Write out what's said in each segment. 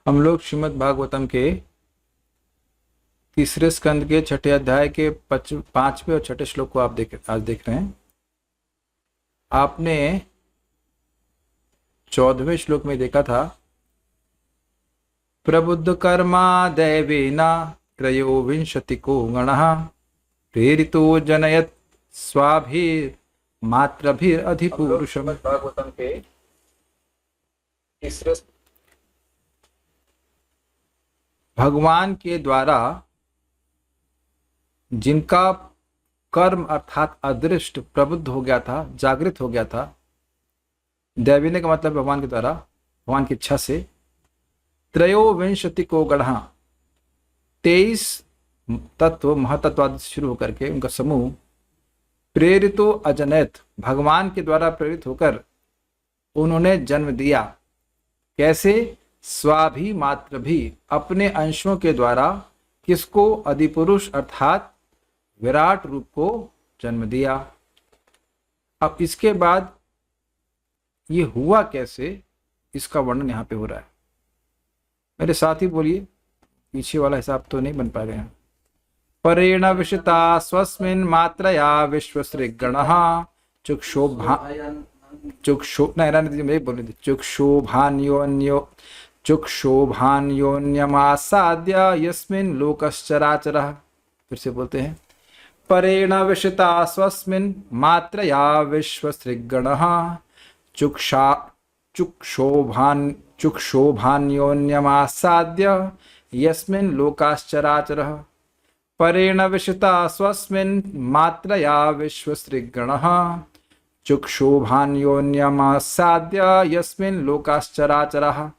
हम लोग श्रीमद् भागवतम के तीसरे स्कंद के छठे अध्याय के पांचवें और छठे श्लोक को आप आज देख रहे हैं। आपने 14वें श्लोक में देखा था, प्रबुद्ध कर्मा दैवेना त्रयोविंशतिको गणः प्रेरितो जनयत स्वाभिर मात्रभिर अधिपुरुषम। भागवतम के तीसरे भगवान के द्वारा जिनका कर्म अर्थात अदृष्ट प्रबुद्ध हो गया था, जागृत हो गया था, दैवीने का मतलब भगवान के द्वारा, भगवान की इच्छा से, त्रयोविंशति को गढ़ा 23 तत्व महातत्वादि से शुरू होकर के उनका समूह प्रेरितो अजनयत, भगवान के द्वारा प्रेरित होकर उन्होंने जन्म दिया। कैसे? स्वाभि मात्र भी, अपने अंशों के द्वारा। किसको? अधिपुरुष अर्थात विराट रूप को जन्म दिया। अब इसके बाद ये हुआ कैसे, इसका वर्णन यहां पे हो रहा है। मेरे साथ ही बोलिए, पीछे वाला हिसाब तो नहीं बन पा रहे हैं। परेण विशिता स्वस्मिन् मात्रया विश्वसृगणः चुक्षोभान्योन्यमासाद्य यस्मिन् लोकश्चराचरः। फिर से बोलते हैं, परेण विशिता स्वस्मिन् मात्रया विश्वसृगणः चुक्षोभान्योन्यमासाद्य यस्मिन् लोकाश्चराचरः। परेण विशिता स्वस्मिन् मात्रया विश्वसृगणः चुक्षोभान्योन्यमासाद्य यस्मिन् लोकाश्चराचरः।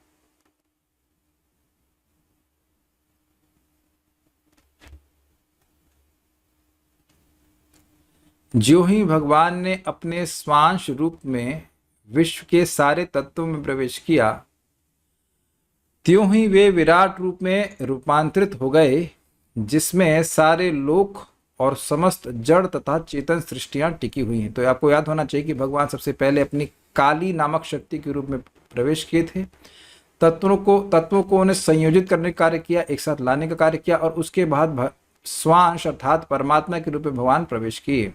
ज्यों ही भगवान ने अपने स्वांश रूप में विश्व के सारे तत्वों में प्रवेश किया, त्यों ही वे विराट रूप में रूपांतरित हो गए, जिसमें सारे लोक और समस्त जड़ तथा चेतन सृष्टियां टिकी हुई हैं। तो आपको याद होना चाहिए कि भगवान सबसे पहले अपनी काली नामक शक्ति के रूप में प्रवेश किए थे। तत्वों को उन्हें संयोजित करने का कार्य किया, एक साथ लाने का कार्य किया, और उसके बाद स्वांश अर्थात परमात्मा के रूप में भगवान प्रवेश किए,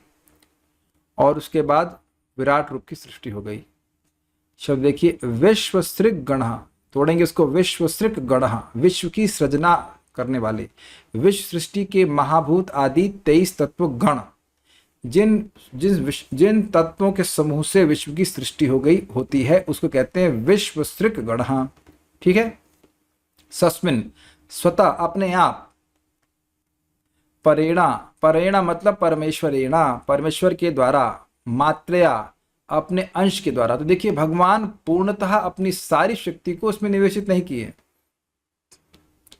और उसके बाद विराट रूप की सृष्टि हो गई। शब्द देखिए, विश्वसृग गणः, तोड़ेंगे इसको, विश्वसृग गणः, विश्व की सृजना करने वाले, विश्व सृष्टि के महाभूत आदि 23 तत्व गण, जिन तत्वों के समूह से विश्व की सृष्टि हो गई होती है, उसको कहते हैं विश्वसृग गणः। ठीक है। सस्मिन, स्वतः, अपने आप। परेणा, परेणा मतलब परमेश्वरेणा, परमेश्वर के द्वारा। मात्रया, अपने अंश के द्वारा। तो देखिए, भगवान पूर्णतः अपनी सारी शक्ति को उसमें निवेशित नहीं किए।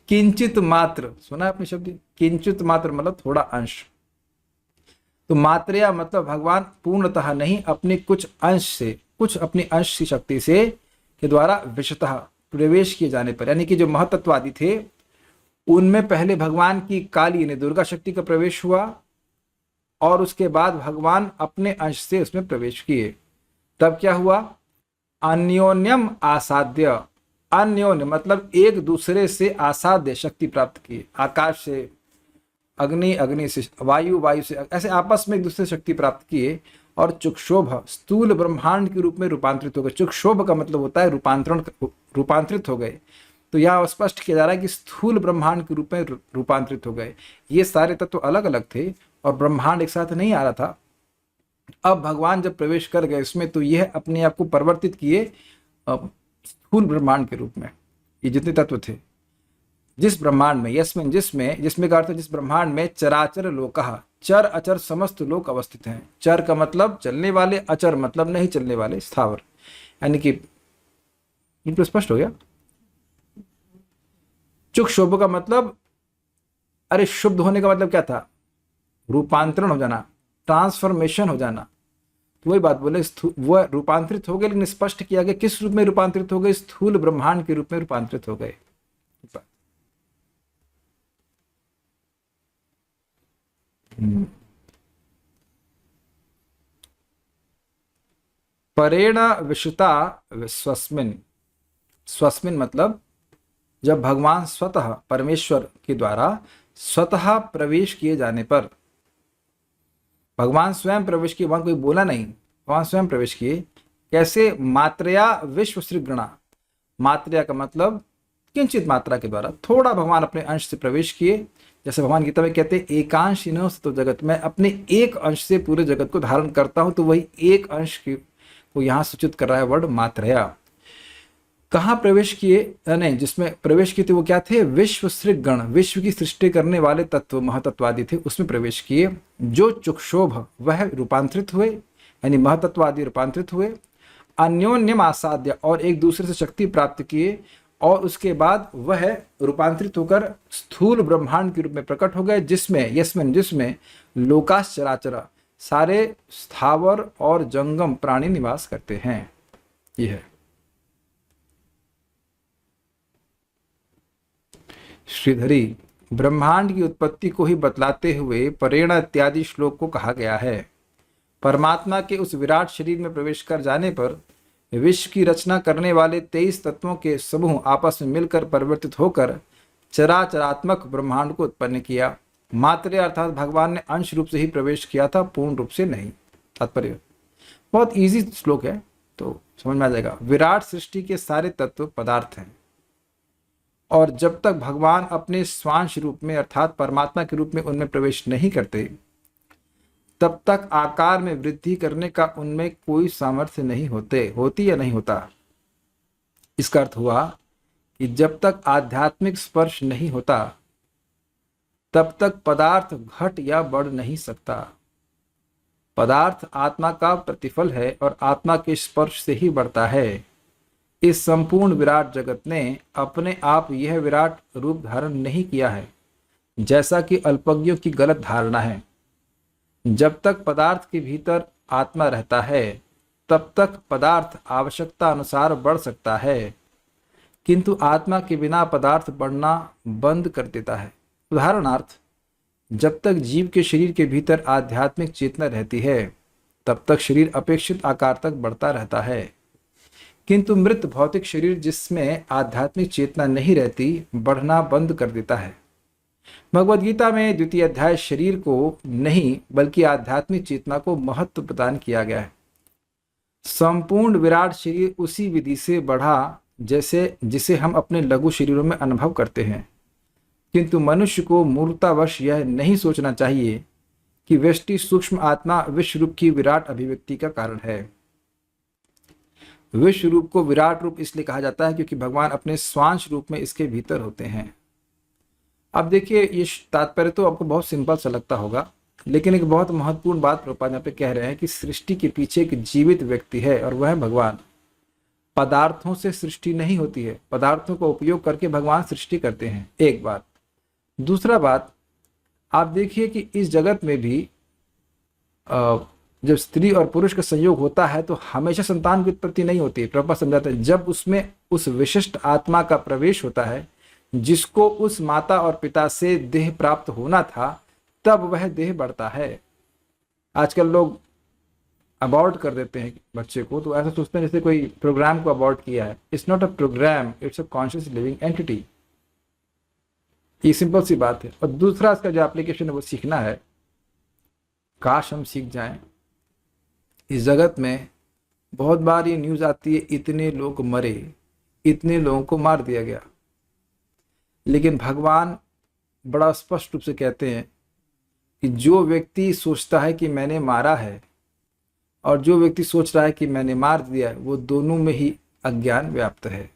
किंचित मात्र, सुना आपने शब्द, किंचित मात्र मतलब थोड़ा अंश। तो मात्रया मतलब भगवान पूर्णतः नहीं, अपने कुछ अंश से, कुछ अपनी अंश की शक्ति से के द्वारा विशतः प्रवेश किए जाने पर, यानी कि जो महतत्वादि थे उनमें पहले भगवान की काली यानी दुर्गा शक्ति का प्रवेश हुआ, और उसके बाद भगवान अपने अंश से उसमें प्रवेश किए। तब क्या हुआ? अन्योन्यम आसाद्य, अन्योन्य मतलब एक दूसरे से आसाद्य शक्ति प्राप्त किए। आकाश से अग्नि, अग्नि से वायु, वायु से, ऐसे आपस में एक दूसरे से शक्ति प्राप्त किए, और चुक्षोभ स्थूल ब्रह्मांड के रूप में रूपांतरित हो गए। चुक्षोभ का मतलब होता है रूपांतरित हो गए। तो यहाँ स्पष्ट किया जा रहा है कि स्थूल ब्रह्मांड के रूप में रूपांतरित हो गए। ये सारे तत्व अलग अलग थे और ब्रह्मांड एक साथ नहीं आ रहा था। अब भगवान जब प्रवेश कर गए इसमें, तो यह अपने आप को परिवर्तित किए स्थूल ब्रह्मांड के रूप में। ये जितने तत्व थे, जिस ब्रह्मांड में, यस्मिन जिसमें का अर्थ है जिस ब्रह्मांड में, चराचर लोकः, चर अचर समस्त लोक अवस्थित हैं। चर का मतलब चलने वाले, अचर मतलब नहीं चलने वाले, स्थावर। यानी कि ये तो स्पष्ट हो गया। चुक शोभ का मतलब, अरे शुद्ध होने का मतलब क्या था? रूपांतरण हो जाना, ट्रांसफॉर्मेशन हो जाना। तो वही बात बोले, वह रूपांतरित हो गए, लेकिन स्पष्ट किया गया किस रूप में रूपांतरित हो गए? स्थूल ब्रह्मांड के रूप में रूपांतरित हो गए। परेण विश्रुता स्वस्मिन, स्वस्मिन मतलब जब भगवान स्वतः परमेश्वर के द्वारा स्वतः प्रवेश किए जाने पर, भगवान स्वयं प्रवेश किए, भगवान कोई बोला नहीं, भगवान स्वयं प्रवेश किए। कैसे? मात्रया विश्व सृगणा, मात्रया का मतलब किंचित मात्रा के द्वारा, थोड़ा भगवान अपने अंश से प्रवेश किए। जैसे भगवान गीता में कहते हैं एकांशिनो तो जगत, मैं अपने एक अंश से पूरे जगत को धारण करता हूं, तो वही एक अंश को यहां सूचित कर रहा है वर्ड मात्रया। कहाँ प्रवेश किए? नहीं, जिसमें प्रवेश किए थे वो क्या थे? विश्व सृगण, विश्व की सृष्टि करने वाले तत्व महतत्वादि थे, उसमें प्रवेश किए। जो चुक्षोभ, वह रूपांतरित हुए, यानी महतत्वादि रूपांतरित हुए। अन्योन्यम आसाद्य, और एक दूसरे से शक्ति प्राप्त किए, और उसके बाद वह रूपांतरित होकर स्थूल ब्रह्मांड के रूप में प्रकट हो गए, जिसमें लोकास चराचर, सारे स्थावर और जंगम प्राणी निवास करते हैं। यह है श्रीधरी। ब्रह्मांड की उत्पत्ति को ही बतलाते हुए परेण इत्यादि श्लोक को कहा गया है। परमात्मा के उस विराट शरीर में प्रवेश कर जाने पर विश्व की रचना करने वाले 23 तत्वों के समूह आपस में मिलकर परिवर्तित होकर चराचरात्मक ब्रह्मांड को उत्पन्न किया। मात्र अर्थात भगवान ने अंश रूप से ही प्रवेश किया था, पूर्ण रूप से नहीं। तात्पर्य बहुत इजी श्लोक है, तो समझ में आ जाएगा। विराट सृष्टि के सारे तत्व पदार्थ हैं, और जब तक भगवान अपने स्वांश रूप में अर्थात परमात्मा के रूप में उनमें प्रवेश नहीं करते, तब तक आकार में वृद्धि करने का उनमें कोई सामर्थ्य नहीं होती या नहीं होता। इसका अर्थ हुआ कि जब तक आध्यात्मिक स्पर्श नहीं होता, तब तक पदार्थ घट या बढ़ नहीं सकता। पदार्थ आत्मा का प्रतिफल है और आत्मा के स्पर्श से ही बढ़ता है। इस संपूर्ण विराट जगत ने अपने आप यह विराट रूप धारण नहीं किया है, जैसा कि अल्पज्ञों की गलत धारणा है। जब तक पदार्थ के भीतर आत्मा रहता है, तब तक पदार्थ आवश्यकता अनुसार बढ़ सकता है, किंतु आत्मा के बिना पदार्थ बढ़ना बंद कर देता है। उदाहरणार्थ, जब तक जीव के शरीर के भीतर आध्यात्मिक चेतना रहती है, तब तक शरीर अपेक्षित आकार तक बढ़ता रहता है, किंतु मृत भौतिक शरीर जिसमें आध्यात्मिक चेतना नहीं रहती, बढ़ना बंद कर देता है। भगवद गीता में 2य अध्याय शरीर को नहीं बल्कि आध्यात्मिक चेतना को महत्व प्रदान किया गया है। संपूर्ण विराट शरीर उसी विधि से बढ़ा जिसे हम अपने लघु शरीरों में अनुभव करते हैं, किंतु मनुष्य को मूर्खतावश यह नहीं सोचना चाहिए कि व्यष्टि सूक्ष्म आत्मा विश्व रूप की विराट अभिव्यक्ति का कारण है। विश्व रूप को विराट रूप इसलिए कहा जाता है क्योंकि भगवान अपने स्वांश रूप में इसके भीतर होते हैं। अब देखिए, ये तात्पर्य तो आपको बहुत सिंपल सा लगता होगा, लेकिन एक बहुत महत्वपूर्ण बात प्रभुपाद यहाँ पे कह रहे हैं कि सृष्टि के पीछे एक जीवित व्यक्ति है और वह है भगवान। पदार्थों से सृष्टि नहीं होती है, पदार्थों का उपयोग करके भगवान सृष्टि करते हैं, एक बात। दूसरा बात, आप देखिए कि इस जगत में भी जब स्त्री और पुरुष का संयोग होता है तो हमेशा संतान की उत्पत्ति नहीं होती है। प्रभुपाद समझाते हैं, जब उसमें उस विशिष्ट आत्मा का प्रवेश होता है जिसको उस माता और पिता से देह प्राप्त होना था, तब वह देह बढ़ता है। आजकल लोग अबॉर्ट कर देते हैं बच्चे को, तो ऐसा सोचते हैं जैसे कोई प्रोग्राम को अबॉर्ट किया है। It's not a program, it's a conscious living entity. ये सिंपल सी बात है। और दूसरा इसका जो एप्लीकेशन है वो सीखना है। काश हम सीख जाएं। इस जगत में बहुत बार ये न्यूज़ आती है, इतने लोग मरे, इतने लोगों को मार दिया गया, लेकिन भगवान बड़ा स्पष्ट रूप से कहते हैं कि जो व्यक्ति सोचता है कि मैंने मारा है और जो व्यक्ति सोच रहा है कि मैंने मार दिया है, वो दोनों में ही अज्ञान व्याप्त है।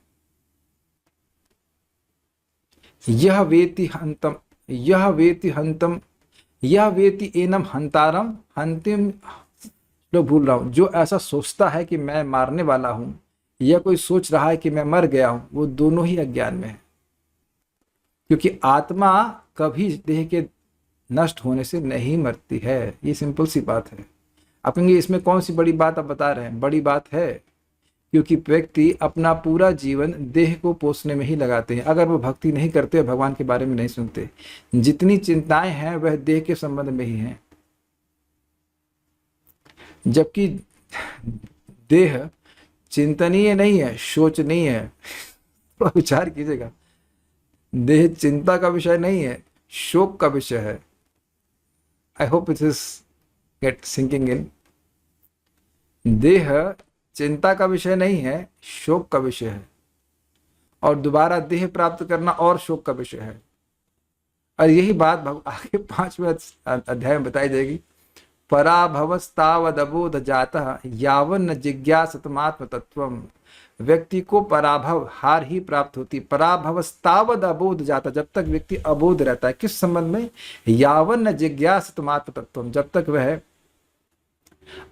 यह वेति हंतम यह वेति एनम हंतारम हंतिम। लोग भूल रहा हूं, जो ऐसा सोचता है कि मैं मारने वाला हूं या कोई सोच रहा है कि मैं मर गया हूं, वो दोनों ही अज्ञान में है। क्योंकि आत्मा कभी देह के नष्ट होने से नहीं मरती है। ये सिंपल सी बात है। आप कहेंगे इसमें कौन सी बड़ी बात आप बता रहे हैं? बड़ी बात है, क्योंकि व्यक्ति अपना पूरा जीवन देह को पोसने में ही लगाते हैं। अगर वो भक्ति नहीं करते, भगवान के बारे में नहीं सुनते, जितनी चिंताएं हैं वह देह के संबंध में ही हैं। जबकि देह चिंतनीय नहीं है, शोचनीय है। तो विचार कीजिएगा, देह चिंता का विषय नहीं है, शोक का विषय है। I hope it is get sinking in. देह चिंता का विषय नहीं है, शोक का विषय है, और दोबारा देह प्राप्त करना और शोक का विषय है। और यही बात आगे 5वें अध्याय में बताई जाएगी। पराभवस्तावदबोध जातः यावन्न जिज्ञासतमात्म तत्वम। व्यक्ति को पराभव, हार ही प्राप्त होती। पराभवस्तावद अबोध जाता, जब तक व्यक्ति अबोध रहता है। किस संबंध में? यावन्न जिज्ञासतमात्म तत्वम, जब तक वह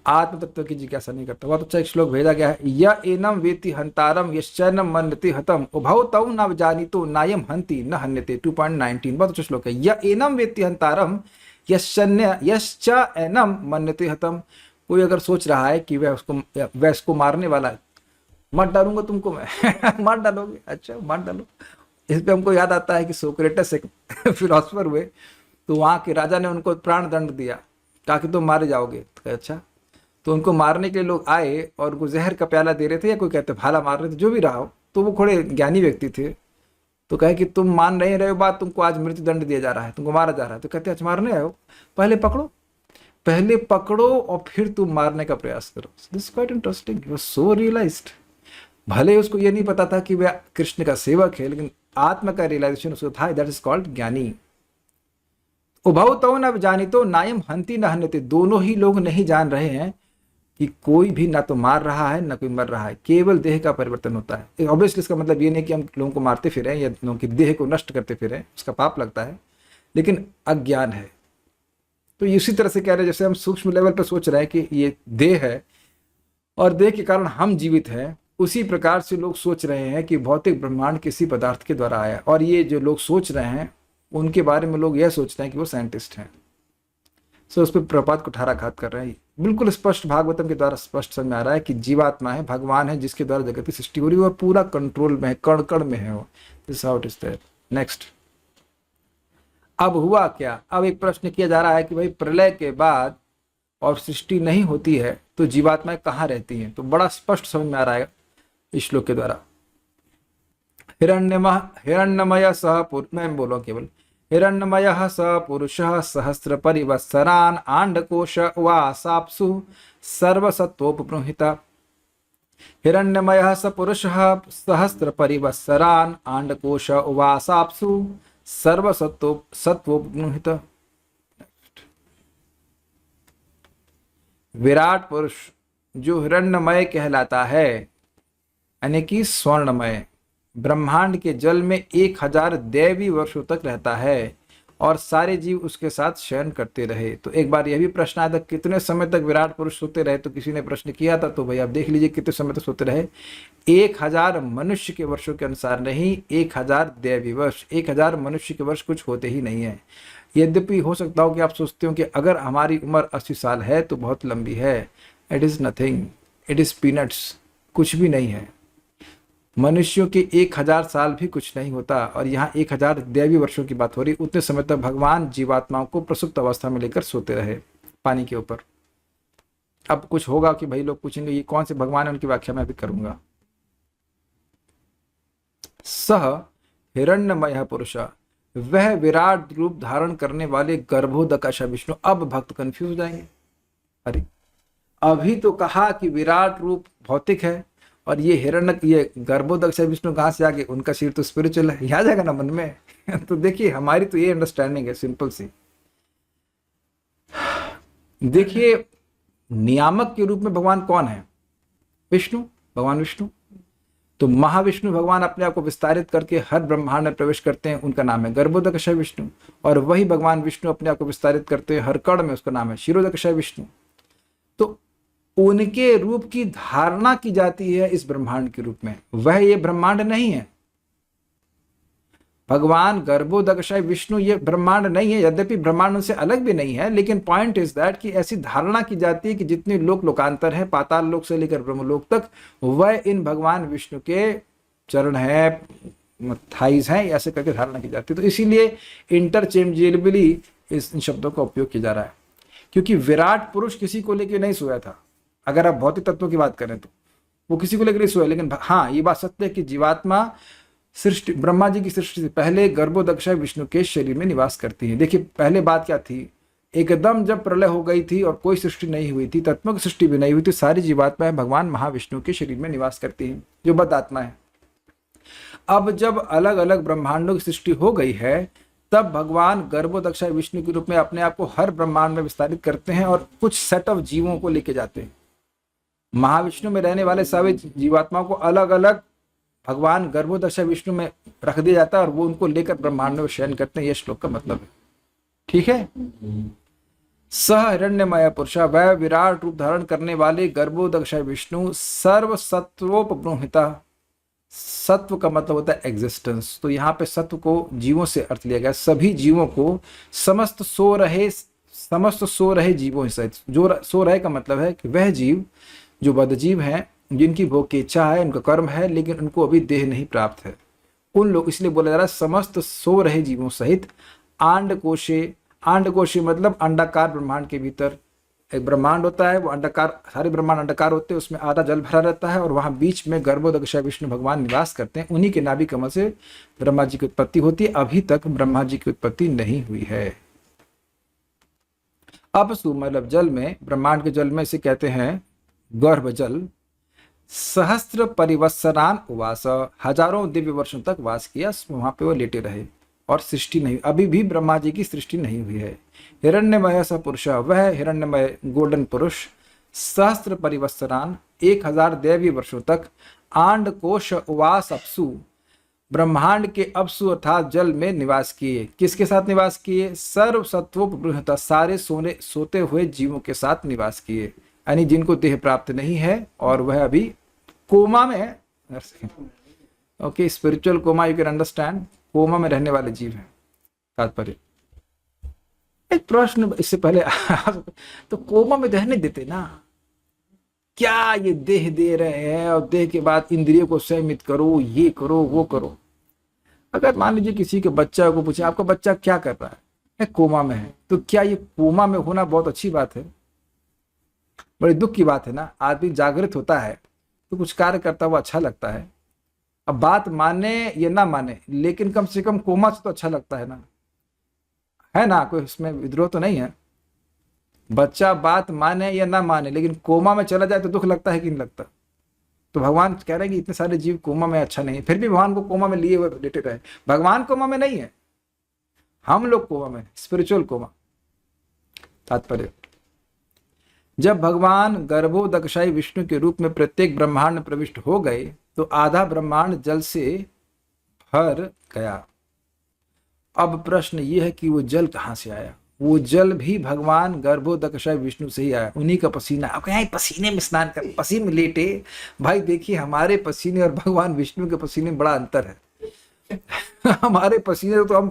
आत्म तत्व की जिज्ञासा नहीं करता। बहुत अच्छा एक श्लोक भेजा गया है। य एनम वेति हंतारम यश्चैनम मन्यते हतम उभौ तौ न जानीतो नायम हंति न हन्यते। 2.19 बहुत अच्छा श्लोक है। य एनम वेति हंतारम यश्च एनम मन्यते हतम। कोई अगर सोच रहा है कि वह उसको मारने वाला है, मत डालूंगा तुमको मैं मार डालोगे? अच्छा मार डालो। इस पे हमको याद आता है कि सोक्रेटस एक फिलोसफर हुए, तो वहां के राजा ने उनको प्राण दंड दिया, कहा कि तुम मारे जाओगे। तो अच्छा, तो उनको मारने के लिए लोग आए और उनको जहर का प्याला दे रहे थे, या कोई कहते भाला मार रहे थे, जो भी रहा हो। तो वो थोड़े ज्ञानी व्यक्ति थे, तो कहे कि तुम मान नहीं रहे हो बात, तुमको आज मृत्यु दंड दिया जा रहा है, तुमको मारा जा रहा है। तो कहते अच्छा मारने आए हो, पहले पकड़ो और फिर तुम मारने का प्रयास करो। This quite interesting, he was so realized. भले उसको ये नहीं पता था कि वह कृष्ण का सेवक है, लेकिन आत्मा का रियलाइजेशन उसको था। दैट इज कॉल्ड ज्ञानी। उभौ तौ न जानितो नायम हंति न हन्यते। दोनों ही लोग नहीं जान रहे हैं कि कोई भी ना तो मार रहा है ना कोई मर रहा है, केवल देह का परिवर्तन होता है। ऑब्वियसली इसका मतलब ये नहीं कि हम लोगों को मारते फिरें या लोगों की देह को नष्ट करते फिरें, उसका पाप लगता है, लेकिन अज्ञान है। तो इसी तरह से कह रहे हैं, जैसे हम सूक्ष्म लेवल पर सोच रहे हैं कि ये देह है और देह के कारण हम जीवित हैं, उसी प्रकार से लोग सोच रहे हैं कि भौतिक ब्रह्मांड किसी पदार्थ के द्वारा आया। और ये जो लोग सोच रहे हैं उनके बारे में लोग यह सोचते हैं कि वो साइंटिस्ट हैं। सो उस पर प्रपात को ठाराघात कर रहे हैं। बिल्कुल स्पष्ट भागवतम के द्वारा स्पष्ट समझ में आ रहा है कि जीवात्मा है, भगवान है, जिसके द्वारा जगत की सृष्टि हो रही है और पूरा कंट्रोल में है, कण कण में है वो। This how it is there. Next, अब हुआ क्या? अब एक प्रश्न किया जा रहा है कि भाई प्रलय के बाद और सृष्टि नहीं होती है तो जीवात्माएं कहाँ रहती हैं? तो बड़ा स्पष्ट समझ में आ रहा है इस श्लोक के द्वारा। हिरण्यमय सह पुरुष, मैं बोलो केवल, हिरण्यमयः स पुरुषः सहस्र परिवत्सरान् आंडकोश वासाप्सु सर्वसत्वोपबृंहितः। हिरण्यमयः स पुरुषः सहस्र परिवत्सरान् आंडकोश वासाप्सु सर्वसत्वोपबृंहितः। विराट पुरुष जो हिरण्यमय कहलाता है, यानी कि स्वर्णमय, ब्रह्मांड के जल में 1000 दैवी वर्षों तक रहता है और सारे जीव उसके साथ शयन करते रहे। तो एक बार यह भी प्रश्न आया था कितने समय तक विराट पुरुष सोते रहे, तो किसी ने प्रश्न किया था। तो भाई आप देख लीजिए कितने समय तक सोते रहे। 1000 मनुष्य के वर्षों के अनुसार नहीं, 1000 दैवी वर्ष। 1000 मनुष्य के वर्ष कुछ होते ही नहीं है। यद्यपि हो सकता हो कि आप सोचते हो कि अगर हमारी उम्र 80 साल है तो बहुत लंबी है। It is nothing, it is peanuts, कुछ भी नहीं है। मनुष्यों के 1000 साल भी कुछ नहीं होता, और यहाँ 1000 दैवी वर्षों की बात हो रही। उतने समय तक भगवान जीवात्माओं को प्रसुप्त अवस्था में लेकर सोते रहे पानी के ऊपर। अब कुछ होगा कि भाई लोग पूछेंगे ये कौन से भगवान है, उनकी व्याख्या मैं भी करूंगा। सह हिरण्यमय पुरुष, वह विराट रूप धारण करने वाले गर्भोदकश विष्णु। अब भक्त कंफ्यूज हो जाएंगे, अरे अभी तो कहा कि विराट रूप भौतिक है और ये गर्भोदक्ष विष्णु कहाँ से आ गए? उनका शरीर तो स्पिरिचुअल है, आ जाएगा ना मन में। तो देखिए हमारी तो ये अंडरस्टैंडिंग है सिंपल सी। देखिए नियामक के रूप में भगवान कौन है? विष्णु, भगवान विष्णु। तो महाविष्णु भगवान अपने आप को विस्तारित करके हर ब्रह्मांड में प्रवेश करते हैं, उनका नाम है गर्भोदकश विष्णु। और वही भगवान विष्णु अपने आप को विस्तारित करते हैं हर कण में, उसका नाम है क्षीरोदकश विष्णु। तो उनके रूप की धारणा की जाती है इस ब्रह्मांड के रूप में, वह ये ब्रह्मांड नहीं है। भगवान गर्भोदकशय विष्णु ये ब्रह्मांड नहीं है, यद्यपि ब्रह्मांड उनसे अलग भी नहीं है, लेकिन पॉइंट इज दैट कि ऐसी धारणा की जाती है कि जितने लोक लोकांतर है, पाताल लोक से लेकर ब्रह्मलोक तक, वह इन भगवान विष्णु के चरण है, थाइज हैं, ऐसे करके धारणा की जाती है। तो इसीलिए इंटरचेंजेबली इन शब्दों का उपयोग किया जा रहा है, क्योंकि विराट पुरुष किसी को लेकर नहीं सोया था। अगर आप भौतिक तत्वों की बात करें तो वो किसी को लेकर नहीं सोया, लेकिन हाँ ये बात सत्य है कि जीवात्मा सृष्टि, ब्रह्मा जी की सृष्टि से पहले गर्भोदक्षा विष्णु के शरीर में निवास करती है। देखिए पहले बात क्या थी, एकदम जब प्रलय हो गई थी और कोई सृष्टि नहीं हुई थी, तत्व की सृष्टि भी नहीं हुई थी, सारी जीवात्माएं भगवान महाविष्णु के शरीर में निवास करती हैं, जो बद्ध आत्मा है। अब जब अलग अलग ब्रह्मांडों की सृष्टि हो गई है, तब भगवान गर्भोदक्षा विष्णु के रूप में अपने आप को हर ब्रह्मांड में विस्तारित करते हैं और कुछ सेट ऑफ जीवों को लेके जाते हैं। महाविष्णु में रहने वाले सभी जीवात्माओं को अलग अलग भगवान गर्भोदक्षा विष्णु में रख दिया जाता है और वो उनको लेकर ब्रह्मांड में शयन करते हैं। यह श्लोक का मतलब है। ठीक है। सह हिरण्यमय पुरुष, वह विराट रूप धारण करने वाले गर्भोदक्षा विष्णु सर्व सत्वोपब्रह्मिता, सत्व का मतलब होता है एग्जिस्टेंस, तो यहाँ पे सत्व को जीवों से अर्थ लिया गया, सभी जीवों को, समस्त सो रहे जीवों सहित। जो सो रहे का मतलब है कि वह जीव जो बद्ध जीव हैं, जिनकी भोग की इच्छा है, उनका कर्म है, लेकिन उनको अभी देह नहीं प्राप्त है, उन लोग, इसलिए बोला जा रहा है समस्त सो रहे जीवों सहित। अंडकोशे मतलब अंडाकार ब्रह्मांड के भीतर एक ब्रह्मांड होता है, वो अंडाकार, सारे ब्रह्मांड अंडाकार होते हैं, उसमें आधा जल भरा रहता है और वहां बीच में गर्भोदक्षा विष्णु भगवान निवास करते हैं। उन्हीं के नाभि कमल से ब्रह्मा जी की उत्पत्ति होती है। अभी तक ब्रह्मा जी की उत्पत्ति नहीं हुई है। अपसु मतलब जल में, ब्रह्मांड के जल में इसे कहते हैं गर्भ जल। सहस्त्र परिवत्सरान उवास, हजारों दिव्य वर्षों तक वास किया, वहां पे वो लेटे रहे और सृष्टि नहीं, अभी भी ब्रह्मा जी की सृष्टि नहीं हुई है। हिरण्यमय स पुरुष, वह हिरण्यमय गोल्डन पुरुष, सहस्त्र परिवत्सरान 1000 दैवीय वर्षों तक, आंड कोश उवास अपसु, ब्रह्मांड के अपसु अर्थात जल में निवास किए। किसके साथ निवास किए? सर्व सत्वोपबृहता, सारे सोते हुए जीवों के साथ निवास किए, यानी जिनको देह प्राप्त नहीं है और वह अभी कोमा में है। Okay, spiritual coma, you can understand, coma में रहने वाले जीव हैं तात्पर्य। एक प्रश्न इससे पहले तो कोमा में रहने देते ना, क्या ये देह दे रहे हैं और देह के बाद इंद्रियों को संयमित करो, ये करो, वो करो। अगर मान लीजिए किसी के बच्चा को पूछे आपका बच्चा क्या कर रहा है, कोमा में है, तो क्या ये कोमा में होना बहुत अच्छी बात है? बड़ी दुख की बात है ना। आदमी जागृत होता है तो कुछ कार्य करता हुआ अच्छा लगता है। अब बात माने या ना माने, लेकिन कम से कम कोमा से तो अच्छा लगता है ना, है ना, कोई उसमें विद्रोह तो नहीं है। बच्चा बात माने या ना माने, लेकिन कोमा में चला जाए तो दुख लगता है कि नहीं लगता? तो भगवान कह रहे हैं कि इतने सारे जीव कोमा में अच्छा नहीं है, फिर भी भगवान को कोमा में लिए हुए लेटे रहे। भगवान कोमा में नहीं है, हम लोग कोमा में, स्पिरिचुअल कोमा। तात्पर्य, जब भगवान गर्भोदक्षाई विष्णु के रूप में प्रत्येक ब्रह्मांड में प्रविष्ट हो गए तो आधा ब्रह्मांड जल से भर गया। अब प्रश्न ये है कि वो जल कहाँ से आया? वो जल भी भगवान गर्भोदक्षाई विष्णु से ही आया, उन्हीं का पसीना। अब क्या पसीने में स्नान कर, पसीने में लेटे? भाई देखिए, हमारे पसीने और भगवान विष्णु के पसीने में बड़ा अंतर है। हमारे पसीने तो हम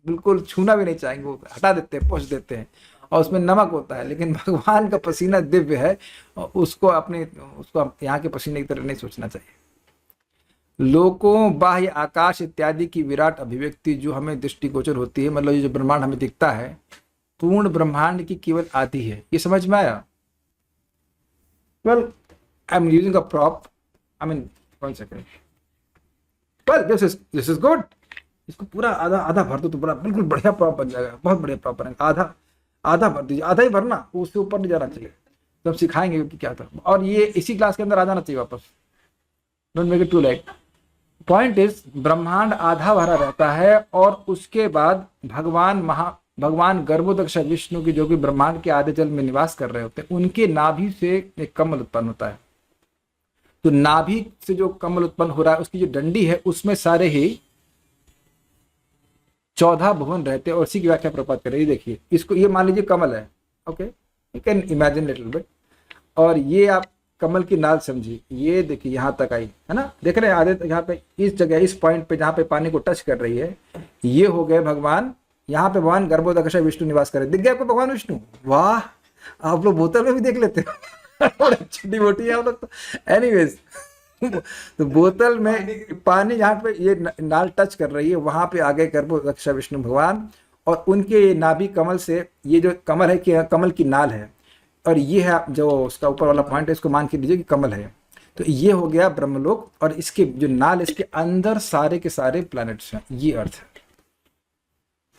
बिल्कुल छूना भी नहीं चाहेंगे, वो हटा देते हैं, पोंछ देते हैं, और उसमें नमक होता है। लेकिन भगवान का पसीना दिव्य है, उसको यहाँ के पसीने की तरह नहीं सोचना चाहिए। लोकों, बाह्य, आकाश इत्यादि की विराट अभिव्यक्ति जो हमें दृष्टिगोचर होती है, मतलब ये जो ब्रह्मांड हमें दिखता है, पूर्ण ब्रह्मांड की केवल आधी है। ये समझ में आया? Well, I am using a prop, I mean 1 second. Well, this is good. इसको पूरा आधा भर दो तो बड़ा बिल्कुल बढ़िया प्रॉप बन जाएगा, बहुत बढ़िया प्रॉप बनेगा। आधा भर दीजिए, आधा ही भरना, उससे ऊपर नहीं जाना चाहिए। तो हम सिखाएंगे कि क्या था, और ये इसी क्लास के अंदर आ जाना चाहिए वापस। Don't make it too late. Point is, ब्रह्मांड आधा भरा रहता है और उसके बाद भगवान गर्भोदक्षा विष्णु की, जो कि ब्रह्मांड के आधे जल में निवास कर रहे होते हैं, उनके नाभि से एक कमल उत्पन्न होता है। तो नाभि से जो कमल उत्पन्न हो रहा है, उसकी जो डंडी है, उसमें सारे ही 14 भुवन रहते हैं। और इसी की व्याख्या प्रपात करें। देखिए, इसको, ये मान लीजिए कमल है, okay, you can imagine little bit, और ये आप कमल की नाल समझिए। ये देखिए यहाँ तक आई है ना, देख रहे हैं आधे, यहाँ पे इस जगह, इस पॉइंट पे जहाँ पे पानी को टच कर रही है, ये हो गए भगवान। यहाँ पे भगवान गर्भोदक्षा विष्णु निवास करे। दिख गया आपको भगवान विष्णु? वाह, आप लोग बोतल में भी देख लेते हो। छोटी मोटी है आप लोग तो। एनीवेज, तो बोतल में पानी जहाँ पे ये नाल टच कर रही है, वहां पे आ गए गर्भोदक्षा विष्णु भगवान, और उनके नाभि कमल से, ये जो कमल है कि कमल की नाल है, और ये है जो उसका ऊपर वाला पॉइंट है, इसको मान के लीजिए कि कमल है। तो ये हो गया ब्रह्मलोक, और इसके जो नाल, इसके अंदर सारे के सारे प्लैनेट्स हैं, ये अर्थ है।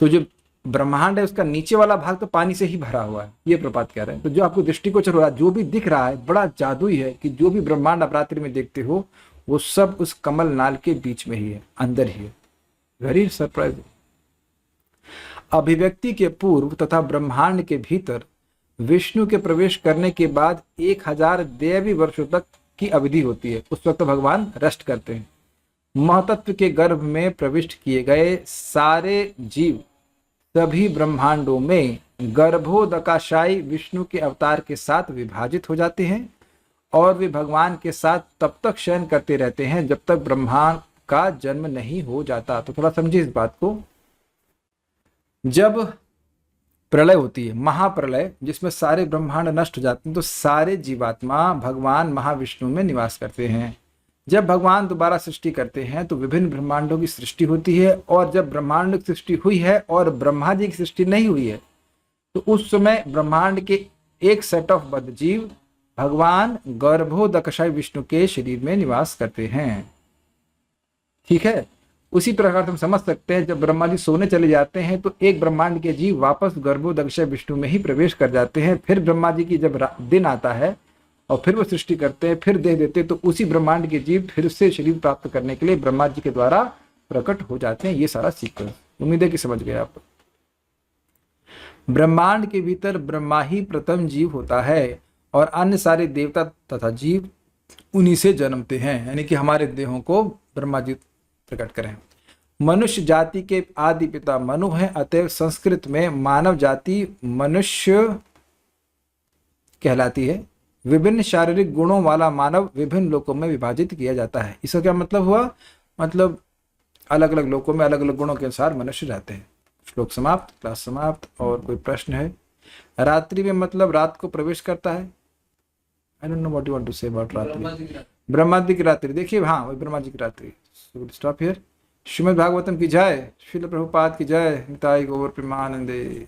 तो जो ब्रह्मांड है उसका नीचे वाला भाग तो पानी से ही भरा हुआ है, ये प्रपात कह रहे हैं। तो जो आपको दृष्टिगोचर हो रहा है, जो भी दिख रहा है, बड़ा जादुई है कि जो भी ब्रह्मांड आप रात्रि में देखते हो वो सब उस कमल नाल के बीच में ही है, अंदर ही है। Very surprising. अभिव्यक्ति के पूर्व तथा ब्रह्मांड के भीतर विष्णु के प्रवेश करने के बाद 1000 दैवी वर्षों तक की अवधि होती है। उस वक्त भगवान रेस्ट करते हैं। महतत्व के गर्भ में प्रविष्ट किए गए सारे जीव सभी ब्रह्मांडों में गर्भोदकाशायी विष्णु के अवतार के साथ विभाजित हो जाते हैं, और वे भगवान के साथ तब तक शयन करते रहते हैं जब तक ब्रह्मांड का जन्म नहीं हो जाता। तो थोड़ा समझिए इस बात को। जब प्रलय होती है, महाप्रलय, जिसमें सारे ब्रह्मांड नष्ट हो जाते हैं, तो सारे जीवात्मा भगवान महाविष्णु में निवास करते हैं। जब भगवान दोबारा सृष्टि करते हैं तो विभिन्न ब्रह्मांडों की सृष्टि होती है, और जब ब्रह्मांड की सृष्टि हुई है और ब्रह्मा जी की सृष्टि नहीं हुई है, तो उस समय ब्रह्मांड के एक सेट ऑफ बद्ध जीव भगवान गर्भोदकशायी विष्णु के शरीर में निवास करते हैं। ठीक है। उसी प्रकार हम समझ सकते हैं, जब ब्रह्मा जी सोने चले जाते हैं तो एक ब्रह्मांड के जीव वापस गर्भोदकशायी विष्णु में ही प्रवेश कर जाते हैं। फिर ब्रह्मा जी की जब दिन आता है और फिर वो सृष्टि करते हैं, फिर दे देते हैं, तो उसी ब्रह्मांड के जीव फिर से शरीर प्राप्त करने के लिए ब्रह्मा जी के द्वारा प्रकट हो जाते हैं। ये सारा सीक्वेंस उम्मीद है कि समझ गए आप। ब्रह्मांड के भीतर ब्रह्मा ही प्रथम जीव होता है, और अन्य सारे देवता तथा जीव उन्हीं से जन्मते हैं, यानी कि हमारे देहों को ब्रह्मा जी प्रकट करें। मनुष्य जाति के आदि पिता मनु हैं, अतएव संस्कृत में मानव जाति मनुष्य कहलाती है। विभिन्न शारीरिक गुणों वाला मानव विभिन्न लोकों में विभाजित किया जाता है। इसका क्या मतलब हुआ? मतलब अलग अलग लोकों में अलग अलग गुणों के अनुसार मनुष्य रहते हैं। श्लोक समाप्त, क्लास समाप्त। और कोई प्रश्न है? रात्रि में मतलब रात को प्रवेश करता है। I don't know what you want to say about रात्रि। ब्रह्मा जी की रात्रि, देखिए, हाँ वही ब्रह्मा जी की रात्रि। Stop here. श्रीमद् भागवतम की जय, श्रील प्रभुपाद की जय, निताई गौर प्रेमानंदे।